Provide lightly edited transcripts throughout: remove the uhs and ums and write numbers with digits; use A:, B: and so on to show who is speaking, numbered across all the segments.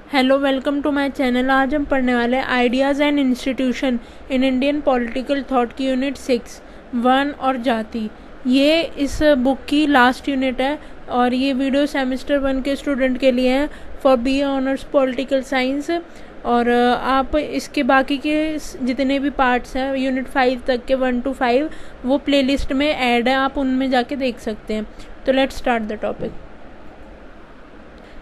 A: Hello, welcome to my channel. आज हम पढ़ने वाले हैं ideas and institution in Indian political thought की यूनिट 6 वर्ण और जाति। ये इस बुक की लास्ट यूनिट है और ये वीडियो सेमेस्टर 1 के स्टूडेंट के लिए है for BA honours political science. और आप इसके बाकी के जितने भी पार्ट्स हैं यूनिट 5 तक के 1 to 5 वो प्लेलिस्ट में ऐड है, आप उनमें जाके देख सकते हैं। तो let's start the topic.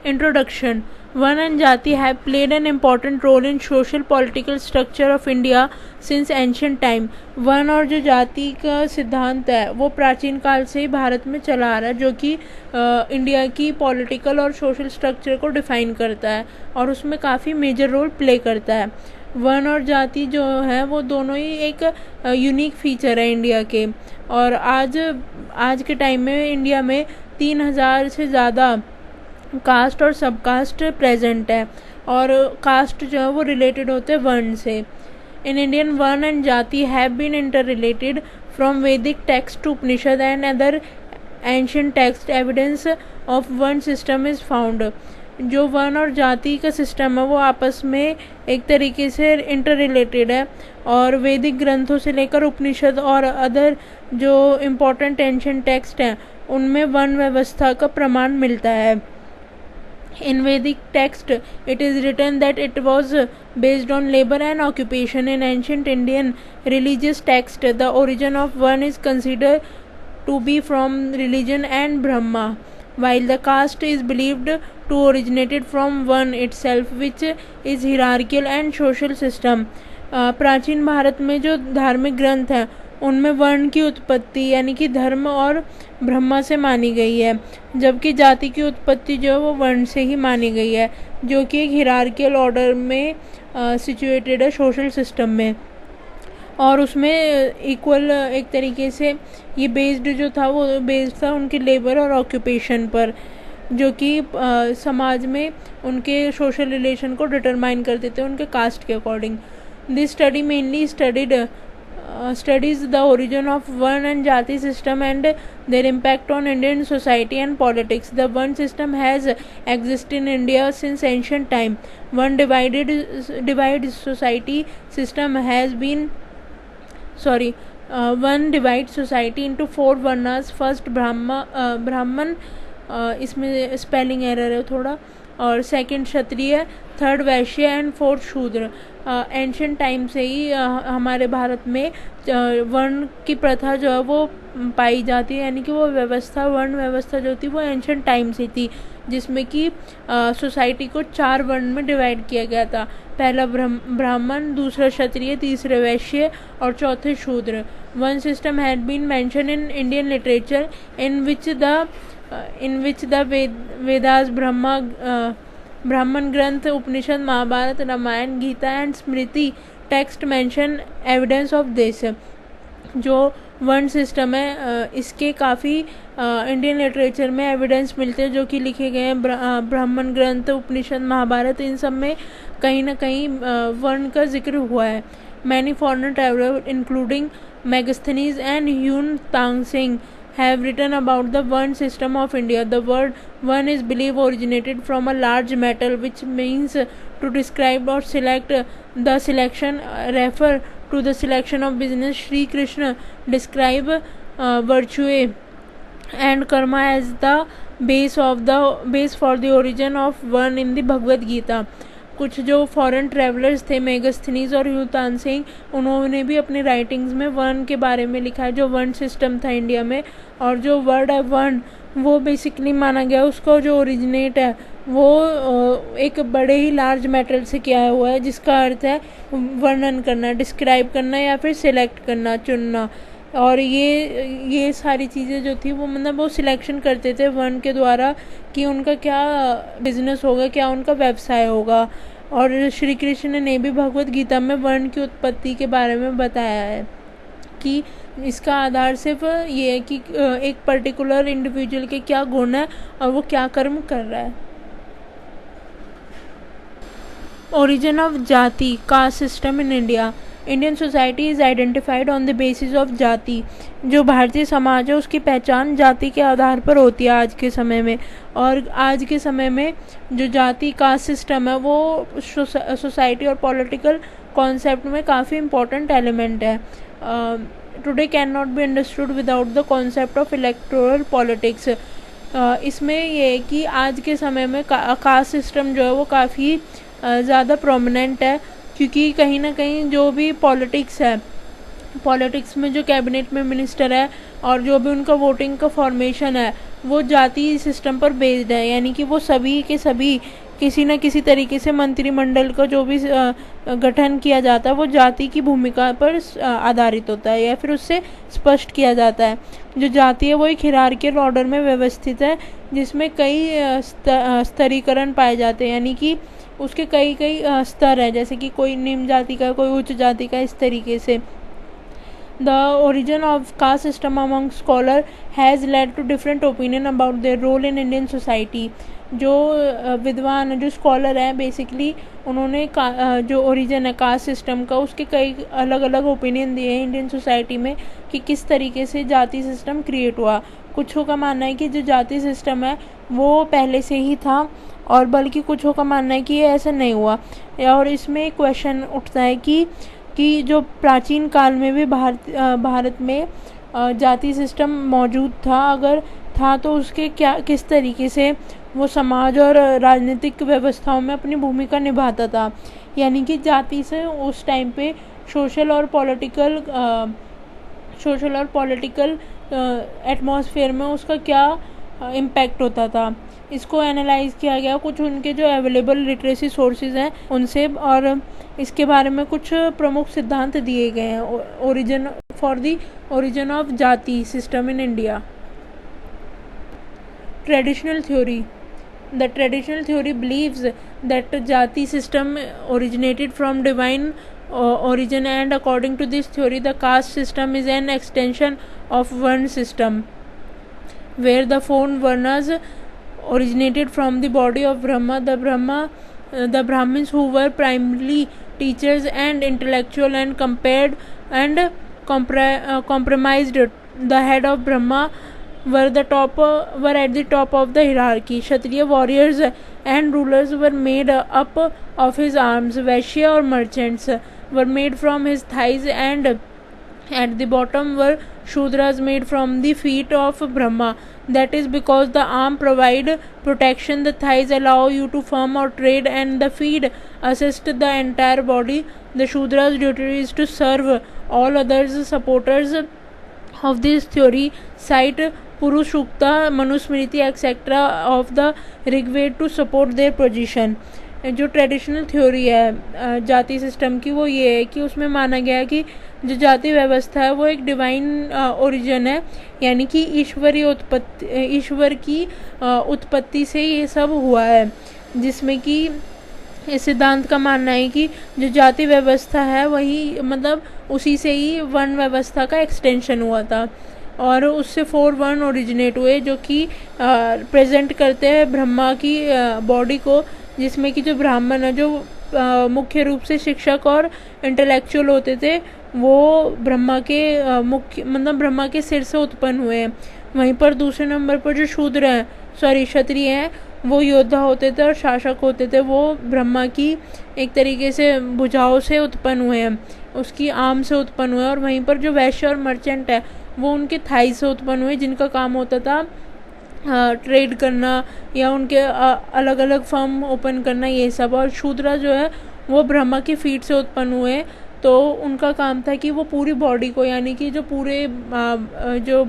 A: Introduction. Varna and Jati have played an important role in social political structure of India since ancient time. वर्ण और जो जाति का सिद्धांत है वो प्राचीन काल से ही भारत में चला आ रहा है, जो कि इंडिया की पॉलिटिकल और सोशल स्ट्रक्चर को डिफाइन करता है और उसमें काफ़ी मेजर रोल प्ले करता है। वर्ण और जाति जो है वो दोनों ही एक यूनिक फीचर है इंडिया के। और आज के टाइम में इंडिया में 3000 से ज़्यादा कास्ट और सब कास्ट प्रेजेंट है और कास्ट जो है वो रिलेटेड होते हैं वर्ण से। In Indian varna and jati have been interrelated from Vedic text to Upanishad and other ancient text evidence of varna system is found. जो वर्ण और जाति का सिस्टम है वो आपस में एक तरीके से इंटर रिलेटेड है और वैदिक ग्रंथों से लेकर उपनिषद और अदर जो इम्पोर्टेंट एंशिएंट टेक्स्ट हैं उनमें वर्ण व्यवस्था का प्रमाण मिलता है। In Vedic text, it is written that it was based on labor and occupation. In ancient Indian religious text, the origin of Varna is considered to be from religion and Brahma, while the caste is believed to originated from Varna itself, which is hierarchical and social system. प्राचीन भारत में जो धार्मिक ग्रंथ हैं उनमें वर्ण की उत्पत्ति यानी कि धर्म और ब्रह्मा से मानी गई है, जबकि जाति की उत्पत्ति जो है वो वर्ण से ही मानी गई है, जो कि एक हिरार्कियल ऑर्डर में सिचुएटेड है सोशल सिस्टम में। और उसमें इक्वल एक तरीके से ये बेस्ड जो था वो बेस्ड था उनके लेबर और ऑक्यूपेशन पर, जो कि समाज में उनके सोशल रिलेशन को डिटरमाइन करते थे उनके कास्ट के according. This study mainly studies the origin of Varna and Jati system and their impact on Indian society and politics. The Varna system has existed in India since ancient time. One divided society system has been one divides society into 4 varnas. First Brahman, इसमें spelling error है थोड़ा, और second Kshatriya, third Vysya and fourth शूद्र। Ancient time से ही हमारे भारत में वर्ण की प्रथा जो है वो पाई जाती है, यानी कि वो व्यवस्था वर्ण व्यवस्था जो थी वो एंशिएंट टाइम से थी, जिसमें कि सोसाइटी को 4 वर्ण में डिवाइड किया गया था। पहला ब्राह्मण, दूसरा क्षत्रिय, तीसरे वैश्य और चौथे शूद्र। One system had been mention in Indian literature in which the Vedas, Brahmana granth, Upanishad, Mahabharata, Ramayana, Gita and Smriti text mention evidence of this. जो वर्ण सिस्टम है इसके काफ़ी इंडियन लिटरेचर में एविडेंस मिलते हैं जो कि लिखे गए हैं। ब्राह्मण ग्रंथ, उपनिषद, महाभारत, इन सब में कहीं ना कहीं वर्ण का जिक्र हुआ है। Many foreign traveller including Megasthenes and Hiuen Tsang have written about the Varna system of India. The word Varna is believed originated from a large metal, which means to describe or select. The selection refer to the selection of business. Shri Krishna describe virtue and karma as the base for the origin of Varna in the Bhagavad Gita. कुछ जो foreign travellers थे मेगास्थनीज और ह्यूतान सिंह, उन्होंने भी अपनी writings में वर्ण के बारे में लिखा है, जो वर्ण सिस्टम था इंडिया में। और जो वर्ड है वर्ण वो बेसिकली माना गया उसका जो ओरिजिनेट है वो एक बड़े ही लार्ज मेटल से किया हुआ है, जिसका अर्थ है वर्णन करना, डिस्क्राइब करना या फिर सिलेक्ट करना, चुनना। और ये सारी चीज़ें जो थी वो मतलब वो सिलेक्शन करते थे वर्ण के द्वारा कि उनका क्या बिजनेस होगा, क्या उनका व्यवसाय होगा। और श्री कृष्ण ने भी भगवत गीता में वर्ण की उत्पत्ति के बारे में बताया है कि इसका आधार सिर्फ ये है कि एक पर्टिकुलर इंडिविजुअल के क्या गुण है और वो क्या कर्म कर रहा है। Origin of Jati caste system in India. Indian society is identified on the basis of जाति। जो भारतीय समाज है उसकी पहचान जाति के आधार पर होती है आज के समय में। और आज के समय में जो जाति कास्ट सिस्टम है वो सोसाइटी और पॉलिटिकल कॉन्सेप्ट में काफ़ी इम्पोर्टेंट एलिमेंट है। Today can not be understood without the concept of electoral politics. इसमें ये है कि आज के समय में कास्ट सिस्टम जो है वो काफ़ी ज़्यादा प्रोमिनेंट है, क्योंकि कहीं ना कहीं जो भी पॉलिटिक्स है, पॉलिटिक्स में जो कैबिनेट में मिनिस्टर है और जो भी उनका वोटिंग का फॉर्मेशन है वो जाति सिस्टम पर बेस्ड है। यानी कि वो सभी के सभी किसी न किसी तरीके से मंत्रिमंडल का जो भी गठन किया जाता है वो जाति की भूमिका पर आधारित होता है या फिर उससे स्पष्ट किया जाता है। जो जाति है वो एक हिरार्कियल ऑर्डर में व्यवस्थित है जिसमें कई स्तरीकरण पाए जाते हैं, यानी कि उसके कई स्तर हैं, जैसे कि कोई निम्न जाति का, कोई उच्च जाति का, इस तरीके से। The origin of caste system among scholar has led to different opinion about their role in Indian society. जो विद्वान जो स्कॉलर हैं बेसिकली उन्होंने जो ओरिजिन है कास्ट सिस्टम का उसके कई अलग अलग ओपिनियन दिए हैं इंडियन सोसाइटी में कि किस तरीके से जाति सिस्टम क्रिएट हुआ। कुछों का मानना है कि जो जाति सिस्टम है वो पहले से ही था, और बल्कि कुछों का मानना है कि ये ऐसा नहीं हुआ। और इसमें एक क्वेश्चन उठता है कि जो प्राचीन काल में भी भारत में जाति सिस्टम मौजूद था, अगर था तो उसके किस तरीके से वो समाज और राजनीतिक व्यवस्थाओं में अपनी भूमिका निभाता था। यानी कि जाति से उस टाइम पे सोशल और पॉलिटिकल एटमॉस्फेयर में उसका क्या इम्पैक्ट होता था, इसको एनालाइज किया गया कुछ उनके जो अवेलेबल लिटरेसी सोर्सेज हैं उनसे, और इसके बारे में कुछ प्रमुख सिद्धांत दिए गए हैं ओरिजिन ऑफ जाति system in India. Traditional theory. The traditional theory believes that jati system originated from divine origin, and according to this theory the caste system is an extension of Varna system, where the four Varnas originated from the body of Brahma. The Brahmins, who were primarily teachers and intellectual and compromised the head of Brahma, were at the top of the hierarchy. Kshatriya warriors and rulers were made up of his arms. Vaishya or merchants were made from his thighs, and at the bottom were Shudras made from the feet of Brahma. That is because the arm provide protection, the thighs allow you to farm or trade, and the feet assist the entire body. The Shudras' duty is to serve all others. Supporters of this theory cite Purusha Sukta, Manusmriti etcetera of the Rigveda to support their position. जो traditional theory है जाति system की वो ये है कि उसमें माना गया है कि जो जाति व्यवस्था है वो एक डिवाइन ओरिजिन है, यानी कि ईश्वर की उत्पत्ति से ये सब हुआ है, जिसमें कि इस सिद्धांत का मानना है कि जो जाति व्यवस्था है वही मतलब उसी से ही वर्ण व्यवस्था का एक्सटेंशन हुआ था, और उससे 4 वर्ण ओरिजिनेट हुए जो कि प्रेजेंट करते हैं ब्रह्मा की बॉडी को, जिसमें कि जो ब्राह्मण है जो मुख्य रूप से शिक्षक और इंटेलेक्चुअल होते थे वो ब्रह्मा के सिर से उत्पन्न हुए हैं। वहीं पर दूसरे नंबर पर जो क्षत्रिय हैं वो योद्धा होते थे और शासक होते थे, वो ब्रह्मा की एक तरीके से भुजाओं से उत्पन्न हुए हैं, उसकी आर्म से उत्पन्न हुए। और वहीं पर जो वैश्य और मर्चेंट है वो उनके थाई से उत्पन्न हुए, जिनका काम होता था ट्रेड करना या उनके अलग अलग फर्म ओपन करना, ये सब। और शूद्रा जो है वो ब्रह्मा की फीट से उत्पन्न हुए, तो उनका काम था कि वो पूरी बॉडी को, यानी कि जो पूरे जो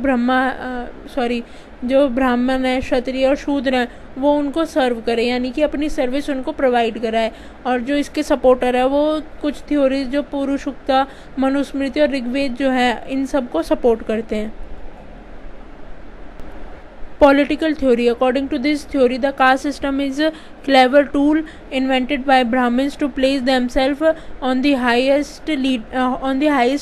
A: ब्राह्मण है, क्षत्रिय और शूद्र हैं, वो उनको सर्व करे, यानी कि अपनी सर्विस उनको प्रोवाइड कराए। और जो इसके सपोर्टर है वो कुछ थ्योरीज जो पुरुषुक्ता, मनुस्मृति और ऋग्वेद जो है इन सब को सपोर्ट करते हैं। Political theory. According to this theory, the caste system is a clever tool invented by Brahmins to place themselves on the highest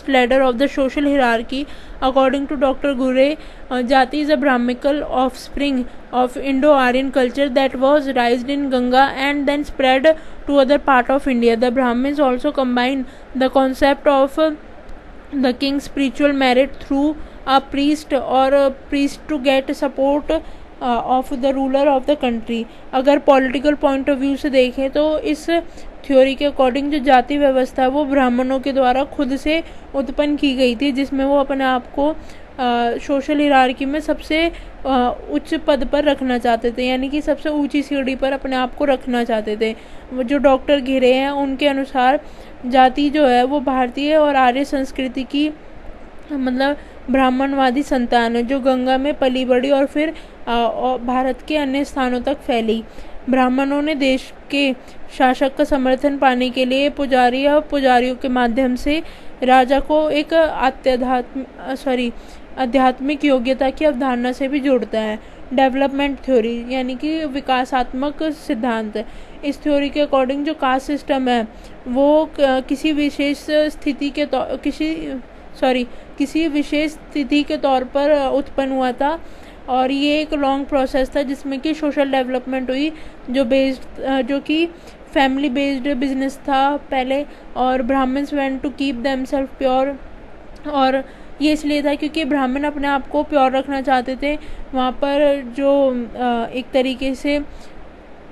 A: ladder of the social hierarchy. According to Dr. Gure, Jati is a Brahminical offspring of Indo-Aryan culture that was raised in Ganga and then spread to other part of India. The Brahmins also combine the concept of the king's spiritual merit through a priest to get support of the ruler of the country. अगर political point of view से देखें तो इस theory के according जो जाति व्यवस्था है वो ब्राह्मणों के द्वारा खुद से उत्पन्न की गई थी, जिसमें वो अपने आप को सोशल हिरार्की में सबसे उच्च पद पर रखना चाहते थे, यानी कि सबसे ऊंची सीढ़ी पर अपने आप को रखना चाहते थे. जो डॉक्टर घिरे हैं उनके अनुसार जाति जो है वो भारतीय और आर्य संस्कृति की मतलब ब्राह्मणवादी संतान है जो गंगा में पली बढ़ी और फिर भारत के अन्य स्थानों तक फैली. ब्राह्मणों ने देश के शासक का समर्थन पाने के लिए पुजारी और पुजारियों के माध्यम से राजा को एक आध्यात्मिक योग्यता की अवधारणा से भी जोड़ता है. डेवलपमेंट थ्योरी यानी कि विकासात्मक सिद्धांत. इस थ्योरी के अकॉर्डिंग जो कास्ट सिस्टम है वो किसी विशेष स्थिति के तौर पर उत्पन्न हुआ था और ये एक लॉन्ग प्रोसेस था जिसमें कि सोशल डेवलपमेंट हुई जो कि फैमिली बेस्ड बिजनेस था पहले. और Brahmins went to keep themself pure, और ये इसलिए था क्योंकि ब्राह्मण अपने आप को प्योर रखना चाहते थे. वहाँ पर जो एक तरीके से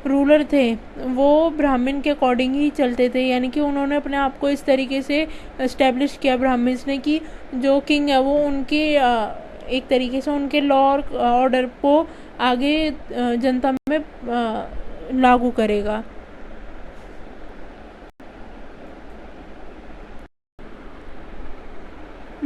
A: रूलर थे वो ब्राह्मण के अकॉर्डिंग ही चलते थे, यानी कि उन्होंने अपने आप को इस तरीके से इस्टेब्लिश किया ब्राह्मण्स ने कि जो किंग है वो उनके एक तरीके से उनके लॉ और ऑर्डर को आगे जनता में लागू करेगा.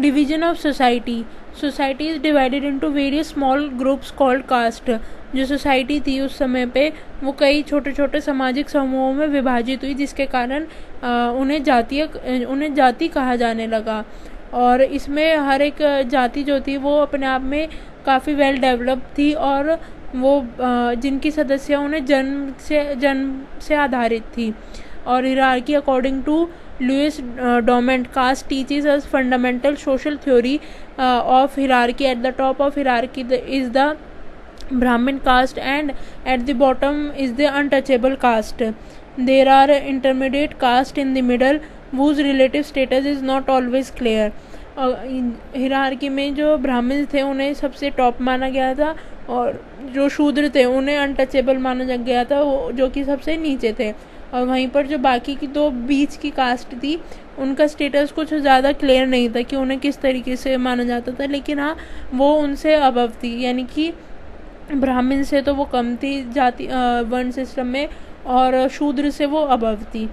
A: Division of society. Society is divided into various small groups called caste. जो सोसाइटी थी उस समय पे वो कई छोटे छोटे सामाजिक समूहों में विभाजित हुई, जिसके कारण उन्हें जाति कहा जाने लगा. और इसमें हर एक जाति जो थी वो अपने आप में काफ़ी वेल डेवलप थी और वो जिनकी सदस्य उन्हें जन्म से आधारित थी. और hierarchy according to Louis Dumont, caste teaches us fundamental social theory of hierarchy. At the top of hierarchy is the Brahmin caste and at the bottom is the untouchable caste. There are intermediate caste in the middle whose relative status is not always clear. Hierarchy में जो ब्राह्मण थे उन्हें सबसे top माना गया था और जो शूद्र थे उन्हें अनटचेबल माना गया था जो कि सबसे नीचे थे. और वहीं पर जो बाकी की दो बीच की कास्ट थी उनका स्टेटस कुछ ज़्यादा क्लियर नहीं था कि उन्हें किस तरीके से माना जाता था, लेकिन हाँ वो उनसे अबव थी, यानी कि ब्राह्मण से तो वो कम थी जाति वर्ण सिस्टम में और शूद्र से वो अबव थी.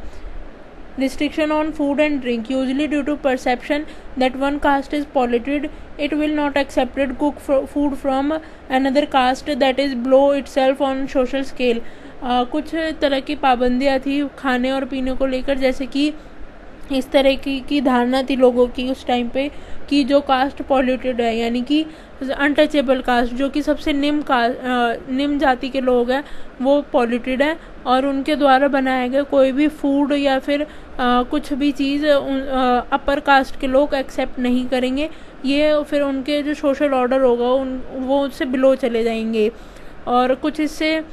A: Restriction on food and drink. Usually due to perception that one caste is polluted, it will not accept cook food from another caste that is below itself on social scale. कुछ तरह की पाबंदियाँ थी खाने और पीने को लेकर, जैसे कि इस तरह की धारणा थी लोगों की उस टाइम पे कि जो कास्ट पॉल्यूटेड है यानी कि अनटचेबल कास्ट जो कि सबसे निम्न जाति के लोग हैं वो पॉल्यूटेड है और उनके द्वारा बनाया गया कोई भी फूड या फिर कुछ भी चीज़ अपर कास्ट के लोग एक्सेप्ट नहीं करेंगे. ये फिर उनके जो सोशल ऑर्डर होगा वो उससे बिलो चले जाएंगे. और कुछ इससे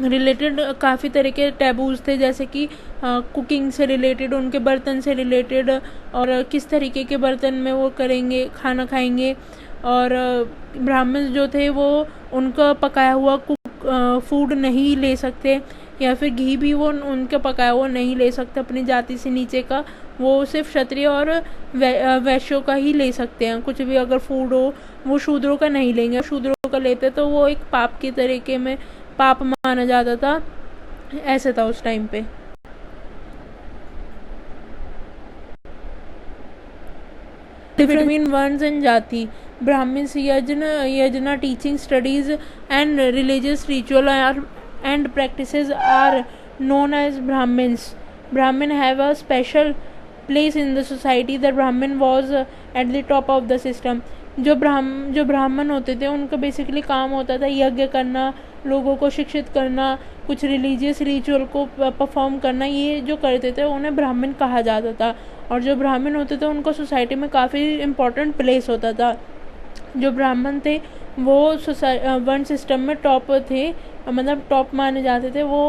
A: रिलेटेड काफ़ी तरह के टैबूज थे, जैसे कि कुकिंग से रिलेटेड, उनके बर्तन से रिलेटेड और किस तरीके के बर्तन में वो करेंगे खाना खाएंगे. और ब्राह्मण जो थे वो उनका पकाया हुआ फूड नहीं ले सकते या फिर घी भी वो उनका पकाया हुआ नहीं ले सकते अपनी जाति से नीचे का, वो सिर्फ क्षत्रिय और वैश्यों का ही ले सकते हैं. कुछ भी अगर फूड हो वो शूद्रों का नहीं लेंगे, शूद्रों का लेते तो वो एक पाप के तरीके में पाप माना जाता था. ऐसे था उस टाइम पे. Between Varnas and Jati. Brahmins yajna teaching studies and religious ritual and practices are known as Brahmins. Brahmin have a special place in the society. The Brahmin was at the top of the system. जो ब्राह्मण होते थे उनका basically काम होता था यज्ञ करना, लोगों को शिक्षित करना, कुछ रिलीजियस रिचुअल को परफॉर्म करना, ये जो करते थे उन्हें ब्राह्मण कहा जाता था। और जो ब्राह्मण होते थे उनको सोसाइटी में काफ़ी इम्पोर्टेंट प्लेस होता था। जो ब्राह्मण थे वो वर्ण सिस्टम में टॉप थे, मतलब टॉप माने जाते थे। वो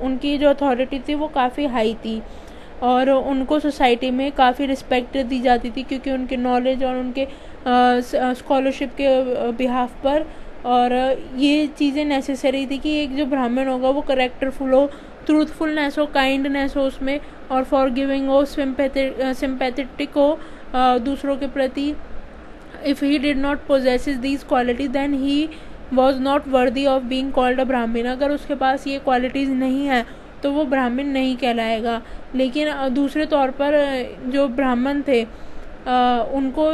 A: उनकी जो अथॉरिटी थी वो काफ़ी हाई थी और उनको सोसाइटी में काफ़ी रिस्पेक्ट दी जाती थी, क्योंकि उनके नॉलेज और उनके स्कॉलरशिप के बिहाफ पर। और ये चीज़ें नेसेसरी थी कि एक जो ब्राह्मण होगा वो करेक्टरफुल हो, ट्रूथफुलनेस हो, काइंडनेस हो उसमें, और फॉरगिविंग हो, सिंपैथेटिक हो दूसरों के प्रति। If he did not possesses these qualities then he was not worthy of being called a ब्राह्मण। अगर उसके पास ये क्वालिटीज़ नहीं है तो वो ब्राह्मण नहीं कहलाएगा। लेकिन दूसरे तौर पर जो ब्राह्मण थे उनको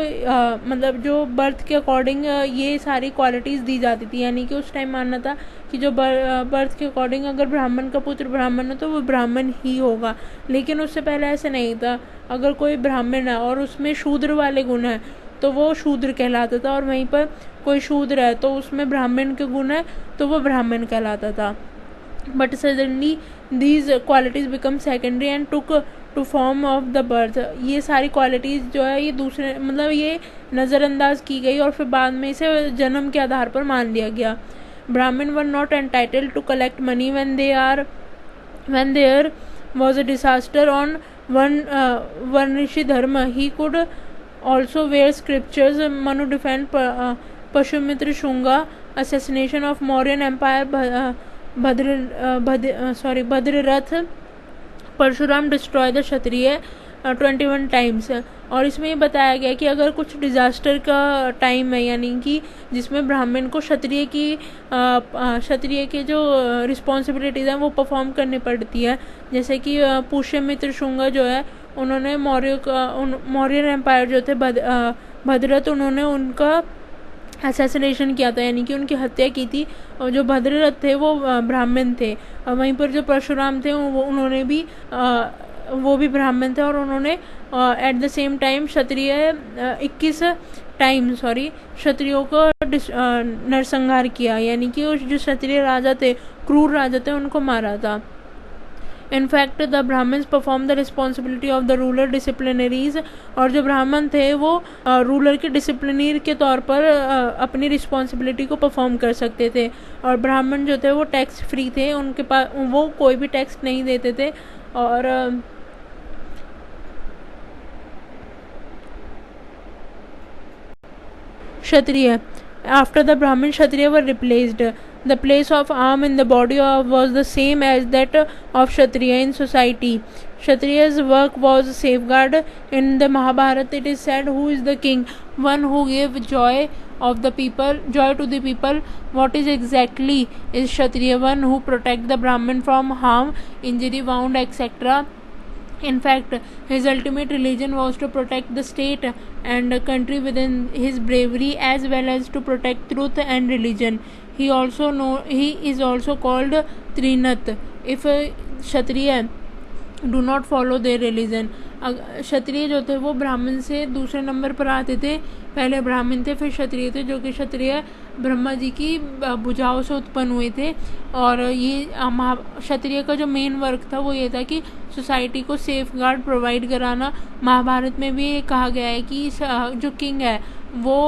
A: मतलब जो बर्थ के अकॉर्डिंग ये सारी क्वालिटीज़ दी जाती थी, यानी कि उस टाइम मानना था कि जो बर्थ के अकॉर्डिंग अगर ब्राह्मण का पुत्र ब्राह्मण है तो वो ब्राह्मण ही होगा। लेकिन उससे पहले ऐसे नहीं था। अगर कोई ब्राह्मण है और उसमें शूद्र वाले गुण हैं तो वो शूद्र कहलाता था, और वहीं पर कोई शूद्र है तो उसमें ब्राह्मण के गुण है तो वो ब्राह्मण कहलाता था। But suddenly these qualities become secondary and took to form of the birth. ये सारी क्वालिटीज़ जो है ये दूसरे मतलब ये नज़रअंदाज की गई और फिर बाद में इसे जन्म के आधार पर मान लिया गया। Brahmin were not entitled to collect money when there was a disaster on Varnishi dharma. He could also wear scriptures. Manu defend Pashumitra Shunga, assassination of Mauryan Empire, Bhadrarath, Parshuram destroy the Kshatriya 21 times. और इसमें ये बताया गया कि अगर कुछ disaster का time है, यानी कि जिसमें ब्राह्मण को क्षत्रिय के जो रिस्पॉन्सिबिलिटीज़ हैं वो परफॉर्म करनी पड़ती है। जैसे कि पुष्यमित्र शुंगा जो है उन्होंने मौर्यन एम्पायर जो थे भद्ररथ, उन्होंने उनका असैसिनेशन किया था, यानी कि उनकी हत्या की थी। और जो भद्ररथ थे वो ब्राह्मण थे। और वहीं पर जो परशुराम थे उन्होंने भी वो भी ब्राह्मण थे, और उन्होंने at the same time 21 time क्षत्रियों को नरसंहार किया, यानी कि जो क्षत्रिय राजा थे, क्रूर राजा थे, उनको मारा था। In fact, the Brahmins perform the responsibility of the ruler disciplinaries। और जो ब्राह्मण थे वो रूलर के डिसिप्लिनर के तौर पर अपनी रिस्पॉन्सिबिलिटी को परफॉर्म कर सकते थे। और ब्राह्मण जो थे वो टैक्स फ्री थे, उनके पास वो कोई भी टैक्स नहीं देते थे। और क्षत्रिय, after the Brahmin, Kshatriya were replaced. The place of arm in the body was the same as that of Kshatriya in society. Kshatriya's work was safeguard. In the Mahabharata it is said, who is the king? One who gave joy to the people. What is exactly is Kshatriya? One who protect the Brahmin from harm, injury, wound, etc. In fact, his ultimate religion was to protect the state and country within his bravery, as well as to protect truth and religion. He is also called Trinath. If Kshatriya do not follow their religion, क्षत्रिय जो थे वो ब्राह्मण से दूसरे number पर आते थे। पहले ब्राह्मण थे, फिर क्षत्रिय थे, जो कि क्षत्रिय ब्रह्मा जी की भुजाओं से उत्पन्न हुए थे। और ये क्षत्रिय का जो मेन वर्क था वो ये था कि सोसाइटी को सेफ गार्ड प्रोवाइड कराना। महाभारत में भी कहा गया है कि जो किंग है वो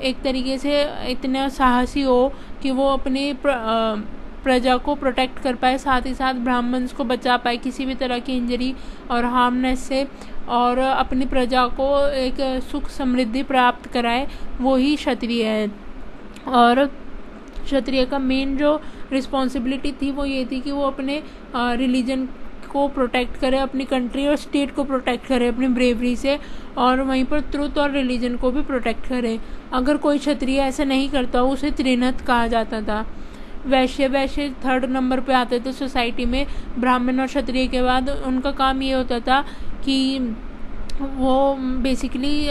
A: एक तरीके से इतना साहसी हो कि वो अपने प्रजा को प्रोटेक्ट कर पाए, साथ ही साथ ब्राह्मण्स को बचा पाए किसी भी तरह की इंजरी और हार्मनेस से, और अपनी प्रजा को एक सुख समृद्धि प्राप्त कराए, वो ही क्षत्रिय है। और क्षत्रिय का मेन जो रिस्पॉन्सिबिलिटी थी वो ये थी कि वो अपने रिलीजन को प्रोटेक्ट करे, अपनी कंट्री और स्टेट को प्रोटेक्ट करे अपनी ब्रेवरी से, और वहीं पर ट्रुथ और रिलीजन को भी प्रोटेक्ट करे। अगर कोई क्षत्रिय ऐसा नहीं करता उसे त्रिनथ कहा जाता था। वैश्य 3rd नंबर पे आते थे सोसाइटी में। ब्राह्मण और क्षत्रिय के बाद उनका काम ये होता था कि वो बेसिकली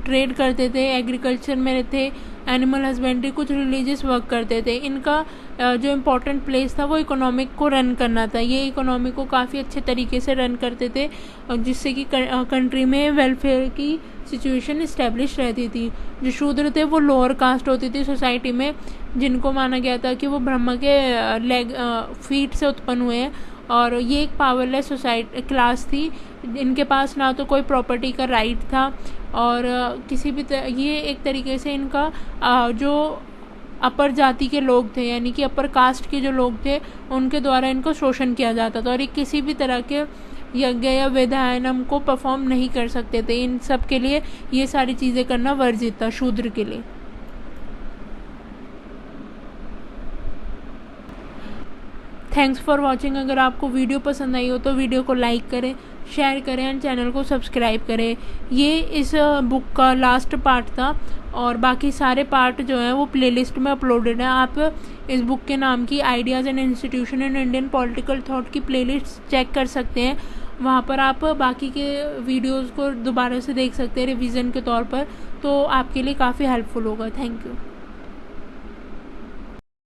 A: ट्रेड करते थे, एग्रीकल्चर में थे, एनिमल हस्बेंड्री, कुछ रिलीजियस वर्क करते थे। इनका जो इम्पोर्टेंट प्लेस था वो इकोनॉमिक को रन करना था। ये इकोनॉमी को काफ़ी अच्छे तरीके से रन करते थे, जिससे कि कंट्री में वेलफेयर की सिचुएशन इस्टेब्लिश रहती थी। जो शूद्र थे वो लोअर कास्ट होती थी सोसाइटी में, जिनको माना गया था कि वो ब्रह्मा के फीट से उत्पन्न हुए हैं, और ये एक पावरलेस सोसाइटी क्लास थी। इनके पास ना तो कोई प्रॉपर्टी का राइट था, और किसी भी ये एक तरीके से इनका जो अपर जाति के लोग थे, यानी कि अपर कास्ट के जो लोग थे, उनके द्वारा इनको शोषण किया जाता था, और ये किसी भी तरह के यज्ञ या वेदायनम को परफॉर्म नहीं कर सकते थे। इन सब के लिए ये सारी चीज़ें करना वर्जित था शूद्र के लिए। Thanks for watching. अगर आपको वीडियो पसंद आई हो तो वीडियो को लाइक करें, शेयर करें एंड चैनल को सब्सक्राइब करें। ये इस बुक का लास्ट पार्ट था, और बाकी सारे पार्ट जो हैं वो प्लेलिस्ट में अपलोडेड है। आप इस बुक के नाम की ideas and institution in Indian political thought की प्लेलिस्ट चेक कर सकते हैं। वहाँ पर आप बाकी के वीडियोज़ को दोबारा से देख सकते हैं रिवीजन के तौर पर, तो आपके लिए काफ़ी हेल्पफुल होगा। Thank you.